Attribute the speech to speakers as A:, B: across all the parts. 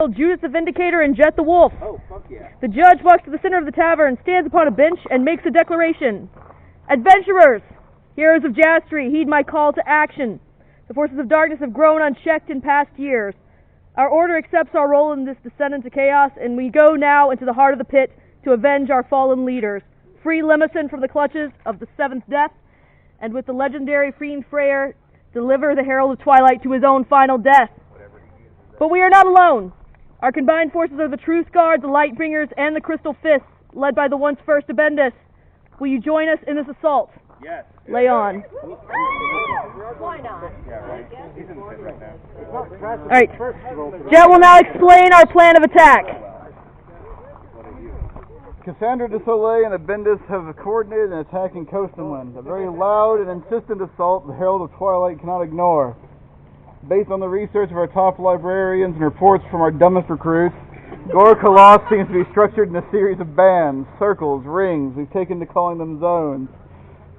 A: Judas the Vindicator and Jet the Wolf.
B: Oh, fuck yeah.
A: The judge walks to the center of the tavern, stands upon a bench, and makes a declaration. Adventurers, heroes of Jastri, heed my call to action. The forces of darkness have grown unchecked in past years. Our order accepts our role in this descent into chaos, and we go now into the heart of the pit to avenge our fallen leaders. Free Limison from the clutches of the seventh death, and with the legendary Fiend Freyr, deliver the Herald of Twilight to his own final death. But we are not alone. Our combined forces are the Truth Guard, the Lightbringers, and the Crystal Fists, led by the once first Abendis. Will you join us in this assault?
B: Yes.
A: Lay on.
C: Why not?
B: Yeah, right. He's in the pit right now.
A: Alright. Jet will now explain our plan of attack.
D: Cassandra de Soleil and Abendis have coordinated an attack in Coastamland. A very loud and insistent assault the Herald of Twilight cannot ignore. Based on the research of our top librarians and reports from our dumbest recruits, Gore Koloss seems to be structured in a series of bands, circles, rings. We've taken to calling them zones.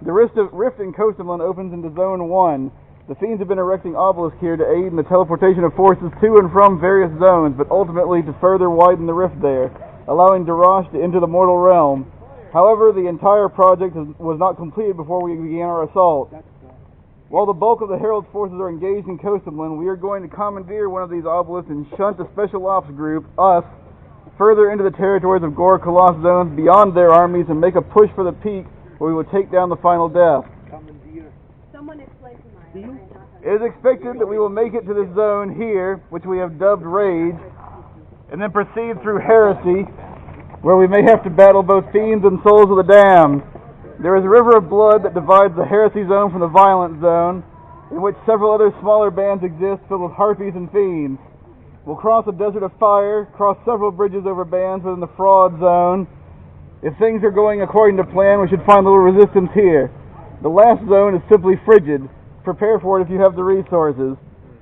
D: The rift in Coastamland opens into Zone 1. The Fiends have been erecting obelisks here to aid in the teleportation of forces to and from various zones, but ultimately to further widen the rift there, allowing Darash to enter the mortal realm. However, the entire project was not completed before we began our assault. While the bulk of the Herald's forces are engaged in Coastamland, we are going to commandeer one of these obelisks and shunt a special ops group, us, further into the territories of Gore Koloss zones beyond their armies and make a push for the peak where we will take down the final death.
C: Someone explain to me.
D: It is expected that we will make it to this zone here, which we have dubbed Rage, and then proceed through Heresy, where we may have to battle both fiends and souls of the damned. There is a river of blood that divides the Heresy zone from the Violent zone, in which several other smaller bands exist filled with harpies and fiends. We'll cross a desert of fire, cross several bridges over bands within the Fraud zone. If things are going according to plan, we should find little resistance here. The last zone is simply frigid. Prepare for it if you have the resources.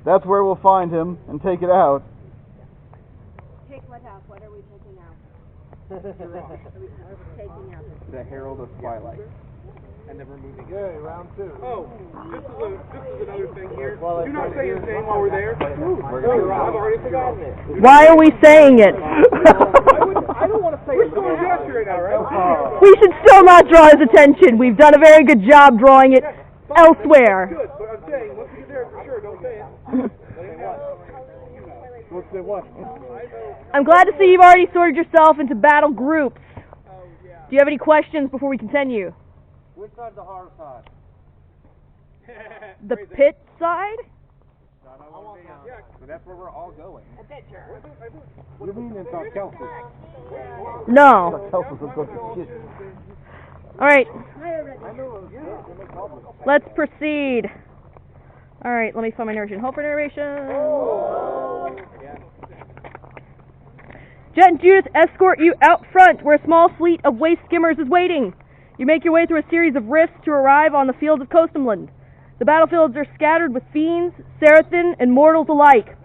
D: That's where we'll find him and take it out.
C: Take what out? What are we taking out? Taking out
B: The Herald of Twilight. And then we're moving.
D: Okay, round 2.
B: Oh, this is another thing here. Do not say his name while we're there. I've already forgotten it.
A: Why are we saying it?
B: I don't want to say it. We're right now, right?
A: We should still not draw his attention. We've done a very good job drawing it elsewhere.
B: Good, but I'm saying, once we get there, for sure, don't say it. Let's say what?
A: I'm glad to see you've already sorted yourself into battle groups. Do you have any questions before we continue?
B: Which side's the hard side?
A: The pit side?
B: Yeah, but that's where we're all going.
D: What do you mean it's not Kelsey?
A: No.
D: Kelsey's a bunch of shit.
A: Alright. Let's proceed. Alright, let me find my narration. Hold for narration. Jet and Judith escort you out front where a small fleet of waste skimmers is waiting. You make your way through a series of rifts to arrive on the fields of Coastamland. The battlefields are scattered with fiends, Seraphim, and mortals alike.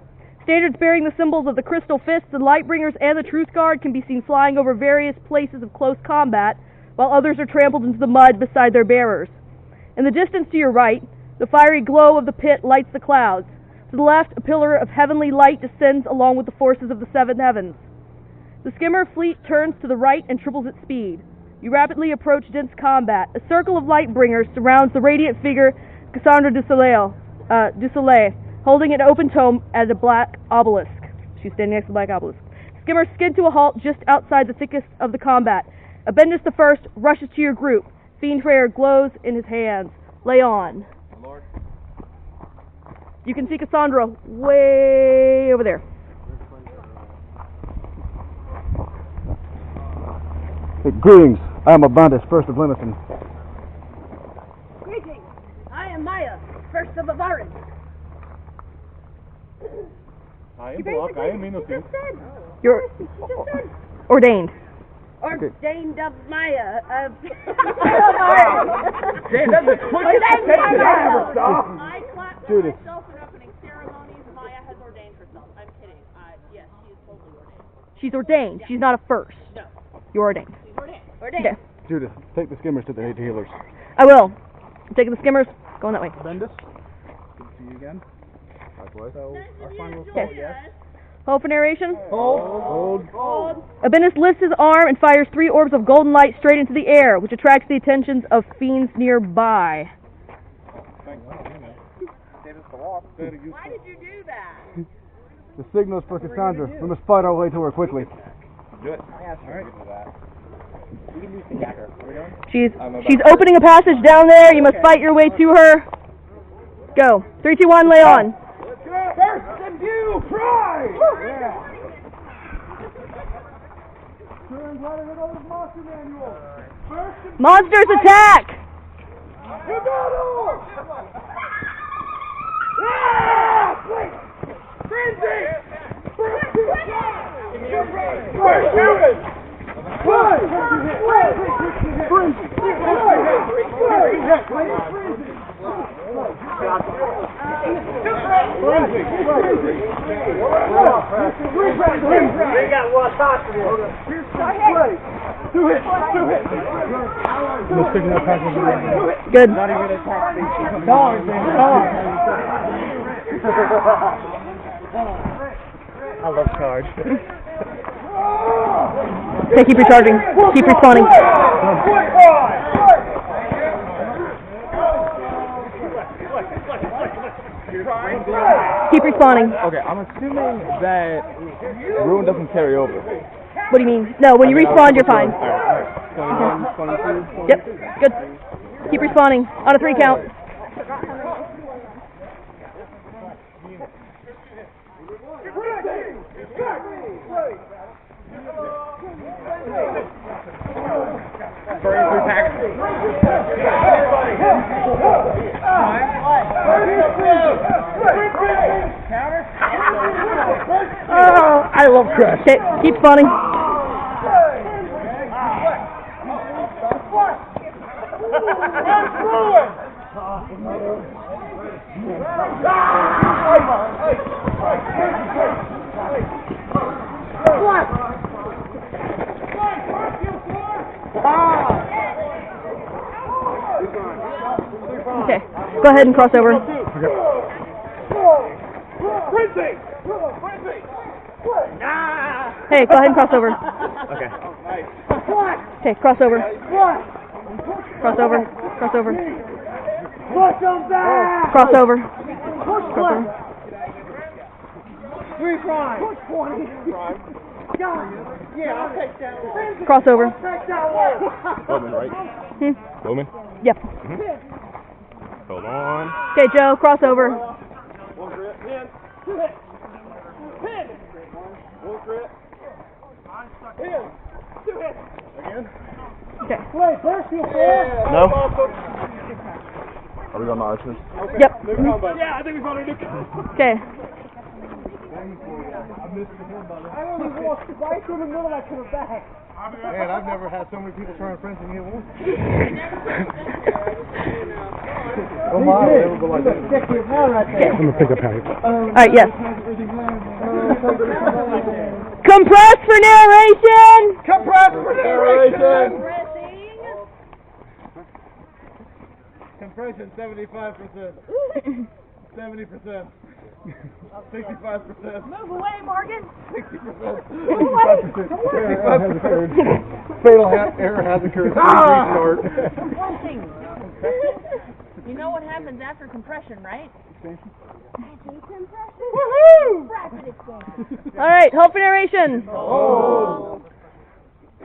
A: Standards bearing the symbols of the Crystal Fists and Lightbringers and the Truth Guard can be seen flying over various places of close combat, while others are trampled into the mud beside their bearers. In the distance to your right, the fiery glow of the pit lights the clouds. To the left, a pillar of heavenly light descends along with the forces of the seven heavens. The skimmer fleet turns to the right and triples its speed. You rapidly approach dense combat. A circle of Lightbringers surrounds the radiant figure Cassandra de Soleil, holding an open tome at a black obelisk. She's standing next to the black obelisk. Skimmer skid to a halt just outside the thickest of the combat. Abendis the First rushes to your group. Fiend Freyr glows in his hands. Lay on.
B: Lord.
A: You can see Cassandra way over there.
D: Greetings. I'm Abendis, First of Limison.
C: Greetings. I am Maya, first of Avarin.
E: I am Block, I am innocent.
A: You're ordained.
C: Ordained of Maya.
B: Damn, that's the quickest attention I ever saw.
F: I clap for
D: Judith.
F: myself in opening ceremonies. Maya has ordained herself. I'm kidding. Yes, she is totally ordained.
A: She's ordained. She's not a first.
F: No,
A: You're ordained.
F: she's ordained.
A: Okay.
D: Judith, take the skimmers to the healers.
A: I will. I'm taking the skimmers. Going that way.
D: Bendis, good to see you again. Likewise. So, our final
A: Yes. Hold for narration.
D: Hold.
A: Abinus lifts his arm and fires 3 orbs of golden light straight into the air, which attracts the attentions of fiends nearby.
F: Why did you do that?
D: The signal's for Cassandra. We must fight our way to her quickly.
E: Do it.
A: She's opening a passage down there. You must fight your way to her. Go. 3, 2, 1, lay on.
B: First and view, prize!
A: Monsters attack! Good.
E: I love charge.
A: Okay, keep recharging. Keep respawning. Keep respawning.
E: Okay, I'm assuming that Ruin doesn't carry over.
A: What do you mean? No, when you respawn, you're fine.
E: Alright. 21, 22.
A: Yep, good. Keep respawning. On a 3 count.
E: Oh, I love Crash.
A: Okay, keep spawning. Okay, go ahead and cross over. Hey, go ahead and cross over.
E: Okay.
A: Okay, cross over. Cross over. Cross over. Cross over. Cross over.
B: 3 prime. Push 20. Yeah, I'll take that one.
A: Cross over.
E: Bowman, right? Bowman?
A: Yep.
E: Hold on.
A: Okay, Joe, cross over.
B: 1 crit. Pin. 2 hits. Pin. 1 crit. Pin. 2 hits. Again.
A: Okay.
B: Play. First you
E: No? Are we on the archers?
A: Yep.
B: Yeah, I think we found a new
A: Okay.
B: I only walked right through the middle and I could have back.
D: Man, I've never had so many people turn friends and get one. Oh my, never go like that.
E: I'm gonna pick up Harry.
A: Alright, yes. Compress for narration!
B: Compress for narration!
D: Compression 75%. 70%. 65%.
F: Move away, Morgan.
D: 60%. 65%. Fatal error has occurred. Please restart.
F: You know what happens after compression, right?
A: Alright, hold for narration.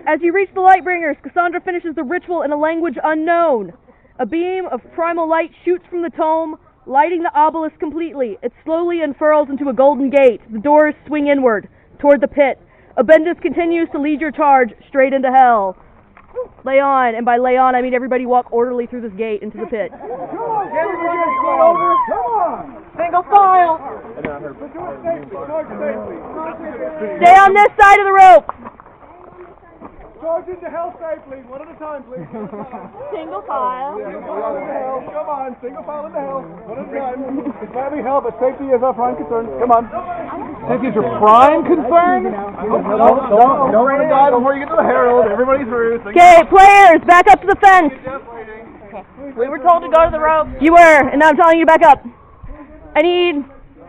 A: As you reach the Lightbringers, Cassandra finishes the ritual in a language unknown. A beam of primal light shoots from the tome, lighting the obelisk completely. It slowly unfurls into a golden gate. The doors swing inward, toward the pit. Abendus continues to lead your charge straight into hell. Lay on, and by lay on I mean everybody walk orderly through this gate into the pit.
F: Single file.
A: Stay on this side of the rope.
B: Charge into hell safely. One at a time, please.
F: Single file.
B: Come on, single file into hell. One at a time.
D: It might be hell, but safety is our prime concern. Come on. Safety is your prime concern? Don't run and die before you get to the Herald. Everybody's through.
A: Okay, players, back up to the fence.
F: We were told to go to the rope.
A: You were, and now I'm telling you to back up. I need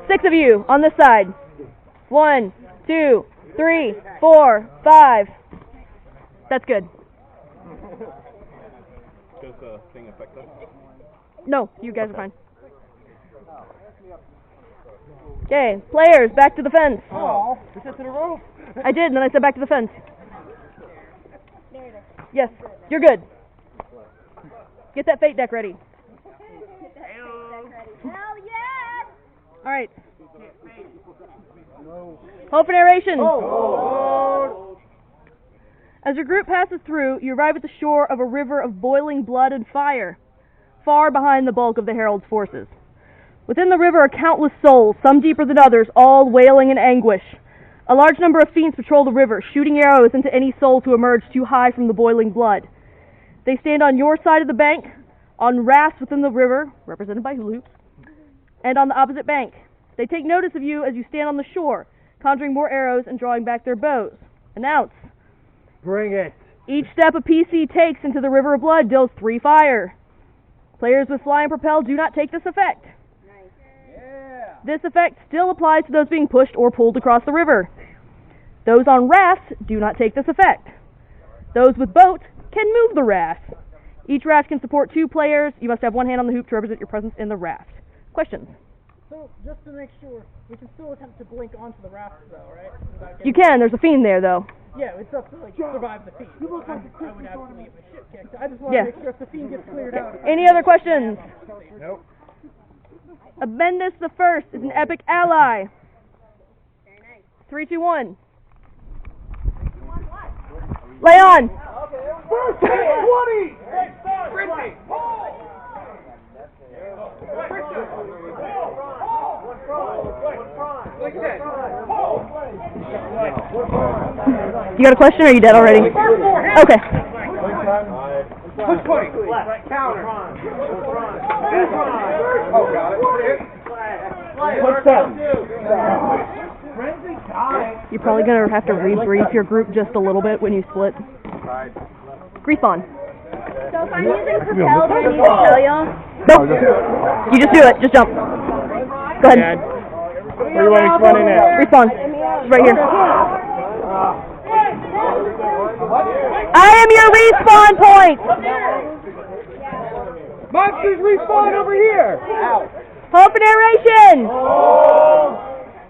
A: 6 of you on this side. 1, 2, 3, 4, 5. That's good.
E: Does the thing affect us?
A: No, you guys are fine. Okay, players, back to the fence.
B: Oh, is this in a row?
A: I did, and then I said back to the fence. Yes, you're good. Get that fate deck ready.
C: Hell yeah!
A: All right. Hope for narration. As your group passes through, you arrive at the shore of a river of boiling blood and fire, far behind the bulk of the Herald's forces. Within the river are countless souls, some deeper than others, all wailing in anguish. A large number of fiends patrol the river, shooting arrows into any souls who emerge too high from the boiling blood. They stand on your side of the bank, on rafts within the river, represented by hula hoops, and on the opposite bank. They take notice of you as you stand on the shore, conjuring more arrows and drawing back their bows. Announce.
B: Bring it.
A: Each step a PC takes into the river of blood deals 3 fire. Players with fly and propel do not take this effect. This effect still applies to those being pushed or pulled across the river. Those on rafts do not take this effect. Those with boat can move the raft. Each raft can support 2 players. You must have 1 hand on the hoop to represent your presence in the raft. Questions?
G: So, just to make sure, we can still attempt to blink onto the raft, though, right?
A: You can. There's a fiend there, though.
G: Yeah, it's up to, like, survive the fiend. I would absolutely get my shit kicked. I just want to make sure if the fiend gets cleared out.
A: Any other questions?
B: Nope.
A: Abendus the First is an epic ally. 3, 2, 1. Lay on.
B: First 20! Sprinting!
A: You got a question or are you dead already? Okay.
B: Push 20. Counter. Oh, got it. Push 7.
A: You're probably going to have to rebrief your group just a little bit when you split. Respawn.
C: So if I'm using propel, do I need to tell y'all?
A: Nope. You just do it. Just jump. Go ahead.
E: Where do you want me to run in at?
A: Respawn. She's right here. I am your respawn point!
B: Monsters respawn over here!
A: Hope and narration!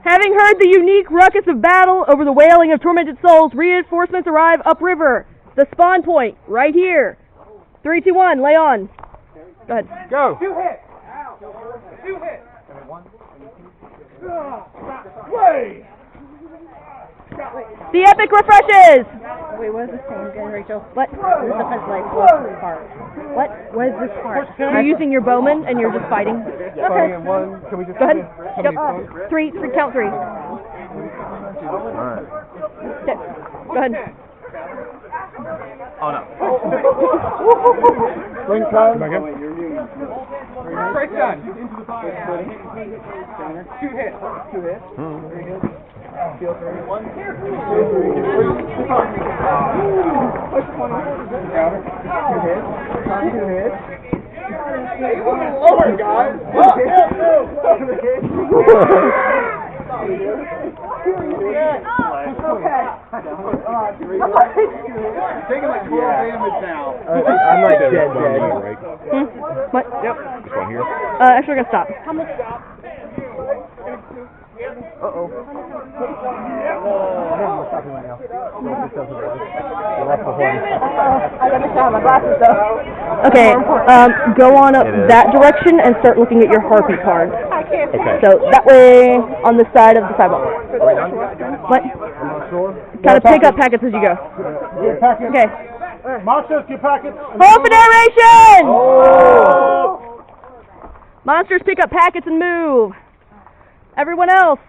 A: Having heard the unique ruckus of battle over the wailing of tormented souls, reinforcements arrive upriver. The spawn point, right here. 3, 2, 1, lay on. Go ahead.
B: Go! 2 hits! 2 hits! Play!
A: The epic refreshes!
G: Wait, what is this thing again, Rachel?
A: What?
G: This defense light part.
A: What?
G: What is this part?
A: You're using your bowman and you're just fighting.
B: Okay. Can we just
A: Go ahead. Yep. 3, count 3.
E: Alright.
A: Okay. Go ahead.
E: Oh no.
B: Swing time.
E: Back in.
B: Break done. 2 hits. 2 hits. Very good. Feel 3. 1, 2, 3. Push 20. Counter. 2 hits. 2 hits. Hey, you want to lower, guys. Taking like 12 damage now.
E: I'm like dead. Right?
A: What?
B: Yep.
E: This one here.
A: Actually, we're gonna stop.
B: Uh-oh.
G: I got to shine my glasses, though.
A: Okay, go on up that direction and start looking at your harpy card.
E: Okay.
A: So that way, on the side of the sidewalk. What? Kind of pick up packets as you go. Okay.
B: Monsters, get packets.
A: Hold for narration! Monsters pick up packets and move. Everyone else,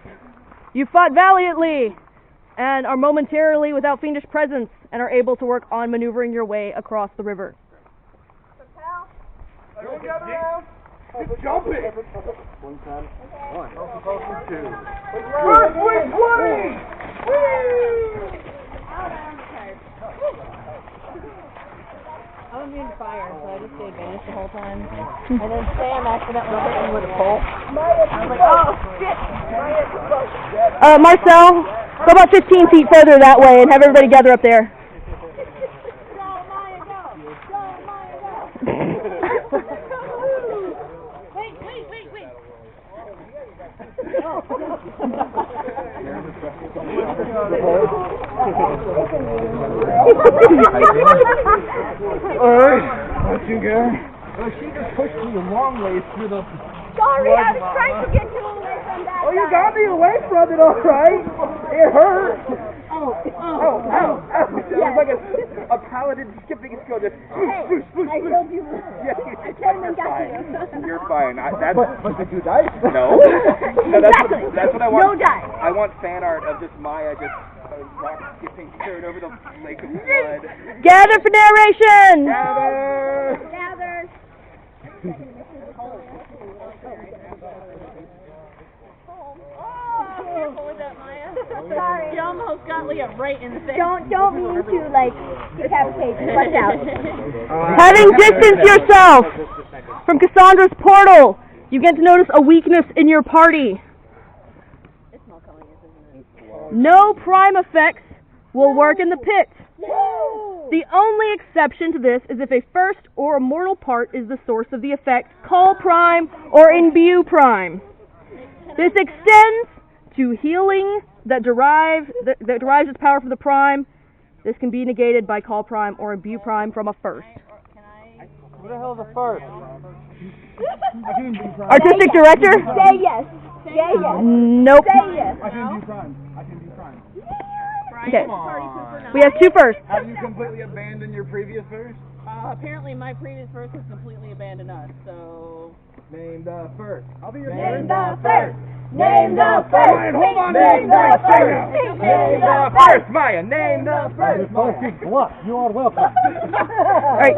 A: you fought valiantly and are momentarily without fiendish presence and are able to work on maneuvering your way across the river.
B: It's jumping. 1 time. 1. 2. Swing 20!
G: I'm immune to fire, so I just stayed banished the whole time. And then Sam accidentally hit me with a pole. I was like, oh, shit!
A: Marcel, Go about 15 feet further that way and have everybody gather up there.
D: Alright, what you got?
E: Well, she just pushed me a long way through the...
C: Sorry, I was trying to get you away from that.
B: Oh, you got me away from it, all right. It hurt. Oh, ow. It was like a paladin skipping skill. Just
C: Hey, I told you.
B: Yeah,
C: I came and got you.
B: You're fine. That's
E: But did you die?
B: no.
C: Exactly.
B: That's what I want.
C: No die.
B: I want fan art of just Maya just rock skipping straight over the lake of blood.
A: Gather for narration!
C: Gather.
G: Careful with that, Maya.
C: Sorry.
G: You almost got Leah right in the face.
C: Don't mean to like decapitate you. Watch out.
A: Having distanced yourself from Cassandra's portal, you get to notice a weakness in your party. No prime effects will work in the pit. The only exception to this is if a first or immortal part is the source of the effect, call prime or imbue prime. This extends to healing that derives its power from the prime. This can be negated by call prime or imbue prime from a first.
E: What the hell is a first?
A: Artistic director?
C: Say yes. Say yes.
A: Nope.
C: Say yes.
E: I can do prime.
A: Okay. We have two firsts.
D: Have you completely abandoned your previous verse?
G: Apparently my previous verse has completely abandoned us, so...
E: Name the first. I'll be your
C: Name the first. Name the first.
B: Hold on,
C: Name the first.
B: Name the first, Maya. Name the first.
E: You are welcome.
A: Alright.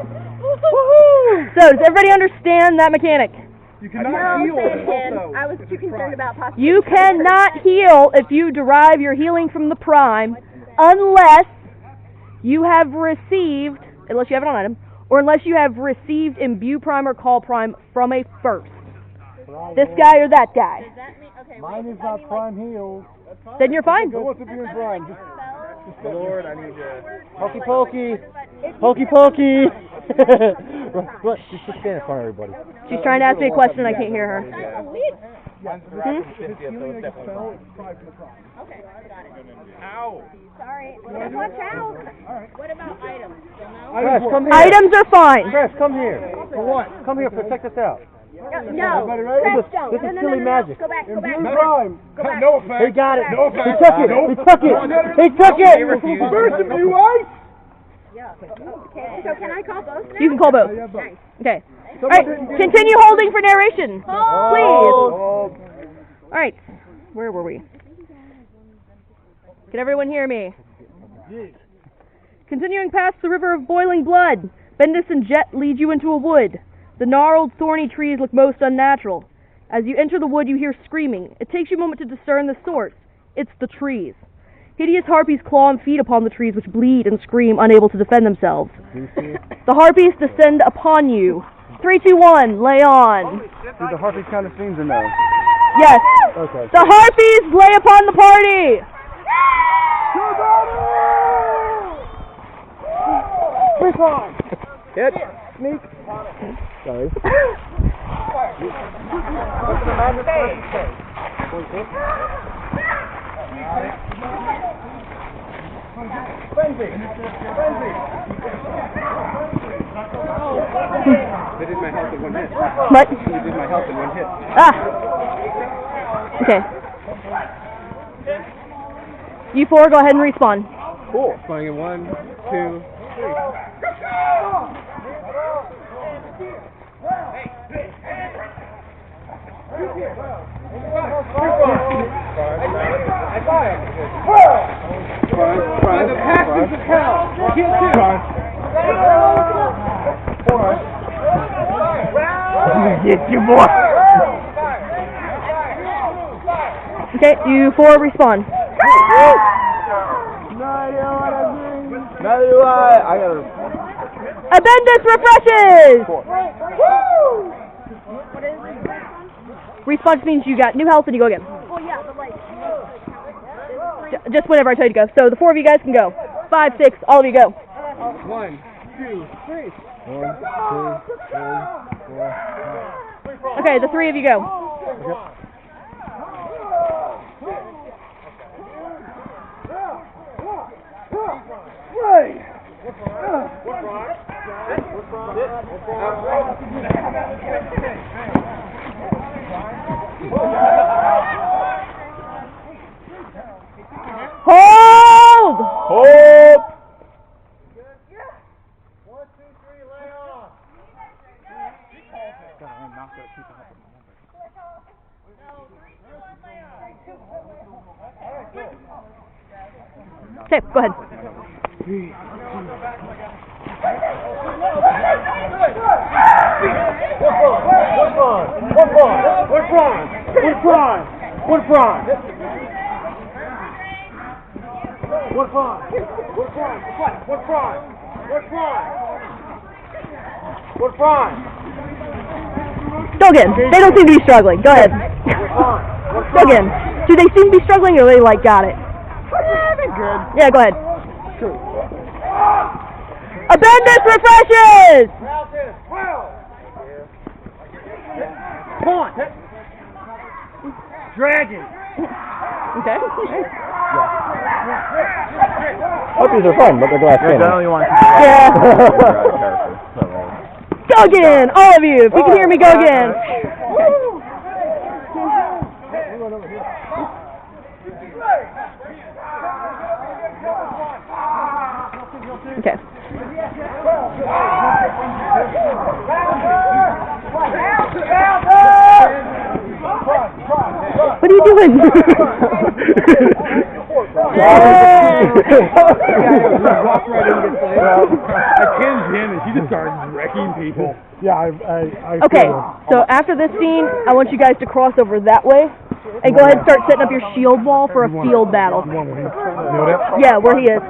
A: So, does everybody understand that mechanic?
B: You cannot heal.
C: I was too concerned about possibly.
A: You cannot heal if you derive your healing from the prime unless you have received, unless you have it on item, or unless you have received imbue prime or call prime from a first. This guy or that guy.
G: Does that mean... Okay,
E: Mine is not prime healed.
A: Then you're fine.
E: Who wants to be in prime?
B: Lord, I need you.
E: Hokey pokey. Hokey pokey. What? She's just standing in front of everybody.
A: She's trying to ask me a question and I can't hear her.
B: Ow.
C: Sorry. Watch out.
G: what about items? You'll know?
E: Fresh, come here.
A: Items are fine.
E: Fresh, come here. For what? Come here, check this out.
C: No.
E: This is silly magic.
C: Go back. Go back.
E: Prime.
C: Go back.
B: No effect.
E: He got it.
B: No
E: He
B: effect.
E: took it.
B: Nope.
E: He took it. He took it.
B: First of you, right?
C: Okay. So can I call both now?
A: You can call both. Okay. Alright, continue holding for narration. Please. Alright, where were we? Can everyone hear me? Continuing past the river of boiling blood, Bendis and Jet lead you into a wood. The gnarled, thorny trees look most unnatural. As you enter the wood, you hear screaming. It takes you a moment to discern the source. It's the trees. Hideous harpies claw and feed upon the trees, which bleed and scream, unable to defend themselves. The harpies descend upon you. 3, 2, 1, lay on.
D: Do the harpies count as fiends or no?
A: Yes.
D: Okay.
A: The harpies lay upon the party.
B: Hit.
E: Sneak. Sorry.
B: They did my health in one hit.
A: What?
B: They did my health in one hit.
A: Ah. Okay. You four, go ahead and respawn.
B: Cool. Spawning in 1, 2, 3. By the passions of hell. Get
E: Get you, boy.
A: Okay, you four respawn.
E: Neither do I gotta...
A: Abendus refreshes! Respawn means you got new health and you go again.
C: Well, yeah, but like.
A: just whenever I tell you to go. So the 4 of you guys can go. 5, 6, all of you go.
B: 1, 2, 3.
D: 1, 2, 3, 4.
A: Okay, the 3 of you go. Hold!
D: Hold!
E: 1, 2, 3, lay off.
A: Okay, go ahead. Go again. They don't seem to be struggling. Go ahead. Go again. Do they seem to be struggling, or they like got it?
B: Good.
A: Yeah, go ahead. Abendus refreshes!
B: Come on. Dragon.
A: Okay.
E: Puppies are fun, but they're glass cannons.
A: Yeah. Go again, all of you. If you can hear me, go again. Okay. What are you doing?
B: I pinned him and he just started wrecking people.
E: Yeah, I
A: Okay, so after this scene, I want you guys to cross over that way and go ahead and start setting up your shield wall for a field battle. Yeah, where he is.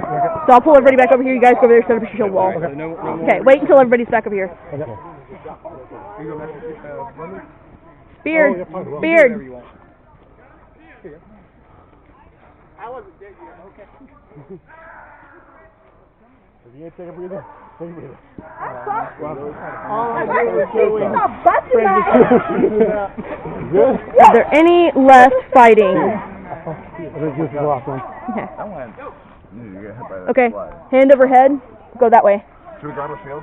A: So I'll pull everybody back over here. You guys go over there and set up your shield wall. Okay, wait until everybody's back over here. Beard, Beard.
B: I wasn't dead yet. Okay.
E: If you ain't take a breather, take a breather.
A: Is there any left fighting? Okay. Okay, hand over head. Go that way.
D: Should we grab a shield?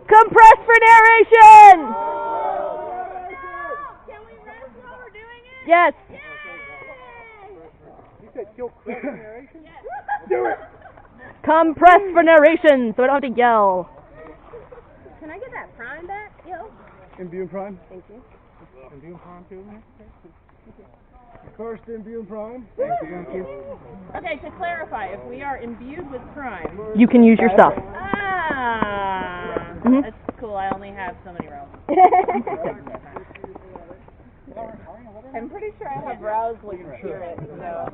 A: Compress for narration!
C: Can we rest while we're doing it?
A: Yes.
B: You said kill quick narration?
C: Do
B: it!
A: Compress for narration, so I don't have to yell.
C: Can I get that prime back? Yo.
B: Imbue Prime?
C: Thank you.
B: Imbue Prime too, man?
E: First Imbue Prime.
B: Thank you.
F: Okay, to clarify, if we are imbued with crime.
A: You can use your stuff. Mhm.
F: That's cool. I only have so many rows.
G: I'm pretty sure I have rouse with spirit, so.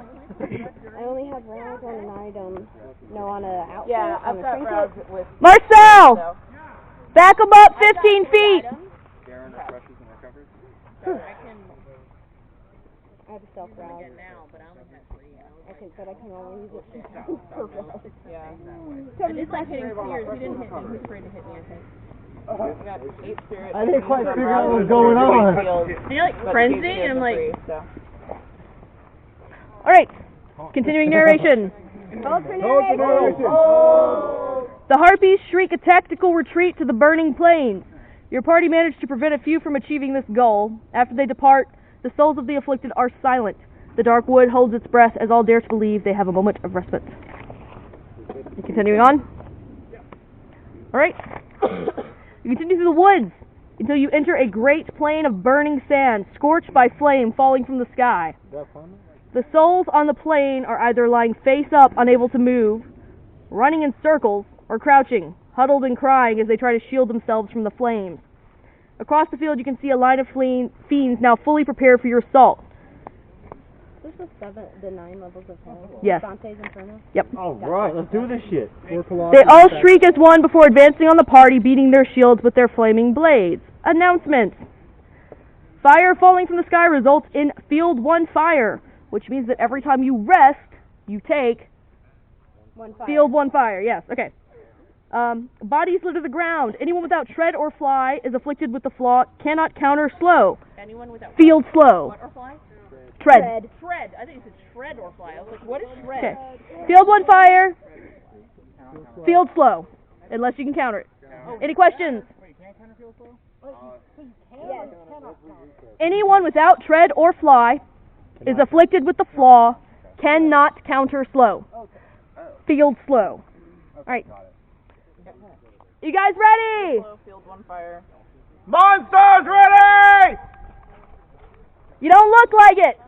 C: I only have rounds on an item. No, on a outfit.
G: Yeah,
C: on
G: I've
C: a
G: got
C: trinket.
G: rouse with
A: Marcel!
G: so.
A: Back them up 15 feet!
D: Darren refreshes and recovers.
C: I have a self rouse.
F: Now, but I only have 3.
C: Okay, but I can only use it for rouse.
G: Yeah.
F: I did like hitting Sears. He didn't hit me. He was afraid to hit me, I think.
G: I got 8 spirit.
E: I didn't quite figure out what was going on.
F: And you're like frenzy, and I'm like,
A: Alright, continuing narration. The Harpies shriek a tactical retreat to the burning plains. Your party managed to prevent a few from achieving this goal. After they depart, the souls of the afflicted are silent. The dark wood holds its breath as all dare to believe they have a moment of respite. Continuing on. Alright. You continue through the woods until you enter a great plain of burning sand, scorched by flame falling from the sky. The souls on the plain are either lying face up, unable to move, running in circles, or crouching, huddled and crying as they try to shield themselves from the flames. Across the field you can see a line of fiends now fully prepared for your assault.
C: Is this the 9 levels of hell?
A: Yes.
C: Dante's Inferno?
A: Yep.
E: Alright, let's do this shit.
A: They all shriek as one before advancing on the party, beating their shields with their flaming blades. Announcements. Fire falling from the sky results in Field 1 fire, which means that every time you rest, you take Field 1 fire. Yes, okay. Bodies slid to the ground. Anyone without tread or fly is afflicted with the flaw, cannot counter slow.
F: Anyone without
A: Field slow.
F: what or fly?
A: Tread.
F: Tread. I think you said shred or fly. I was like, what is shred?
A: Okay. Field 1 fire. Field slow. Unless you can counter it. Any questions? Anyone without tread or fly is afflicted with the flaw, cannot counter slow. Field slow. Alright. You guys ready?
F: Field 1 fire.
B: Monsters ready!
A: You don't look like it.